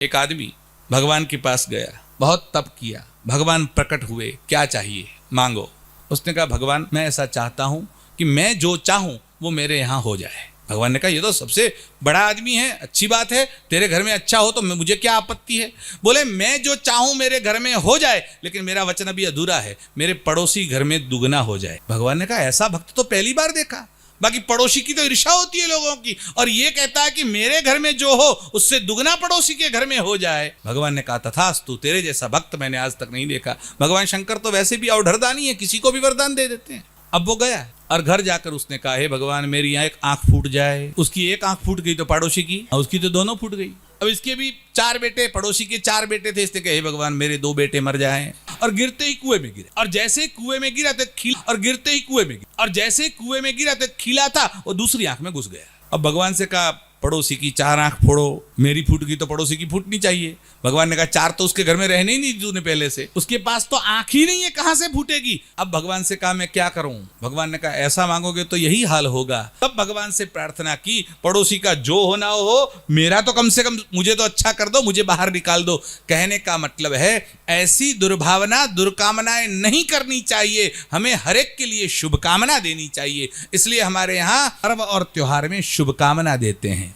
एक आदमी भगवान के पास गया, बहुत तप किया, भगवान प्रकट हुए, क्या चाहिए मांगो। उसने कहा भगवान मैं ऐसा चाहता हूँ कि मैं जो चाहूँ वो मेरे यहाँ हो जाए। भगवान ने कहा ये तो सबसे बड़ा आदमी है, अच्छी बात है, तेरे घर में अच्छा हो तो मुझे क्या आपत्ति है। बोले मैं जो चाहूँ मेरे घर में हो जाए, लेकिन मेरा वचन अभी अधूरा है, मेरे पड़ोसी घर में दुगना हो जाए। भगवान ने कहा ऐसा भक्त तो पहली बार देखा, बाकी पड़ोसी की तो ईर्ष्या होती है लोगों की, और ये कहता है कि मेरे घर में जो हो उससे दुगना पड़ोसी के घर में हो जाए। भगवान ने कहा तथास्तु, तेरे जैसा भक्त मैंने आज तक नहीं देखा। भगवान शंकर तो वैसे भी अवढरदानी है, किसी को भी वरदान दे देते हैं। अब वो गया और घर जाकर उसने कहा हे भगवान मेरी यहाँ एक आंख फूट जाए। उसकी एक आंख फूट गई तो पड़ोसी की, और उसकी तो दोनों फूट गई। अब इसके भी 4 बेटे, पड़ोसी के 4 बेटे थे। इसने कहा हे भगवान मेरे 2 बेटे मर जाएं। और गिरते ही कुएं में गिरे, और जैसे कुएं में गिरा तो खिला, और गिरते ही कुएं में गिरा, और जैसे कुएं में गिरा तो खिला था वो दूसरी आंख में घुस गया। अब भगवान से कहा पड़ोसी की 4 आंख फोड़ो, मेरी फूट गई तो पड़ोसी की फूटनी चाहिए। भगवान ने कहा 4 तो उसके घर में रहने ही नहीं दी तूने पहले से, उसके पास तो आंख ही नहीं है, कहां से फूटेगी। अब भगवान से कहा मैं क्या करूं। भगवान ने कहा ऐसा मांगोगे तो यही हाल होगा। तब भगवान से प्रार्थना की पड़ोसी का जो होना हो, मेरा तो कम से कम मुझे तो अच्छा कर दो, मुझे बाहर निकाल दो। कहने का मतलब है ऐसी दुर्भावना दुर्कामनाएं नहीं करनी चाहिए, हमें हर एक के लिए शुभकामना देनी चाहिए। इसलिए हमारे यहाँ पर्व और त्योहार में शुभकामना देते हैं।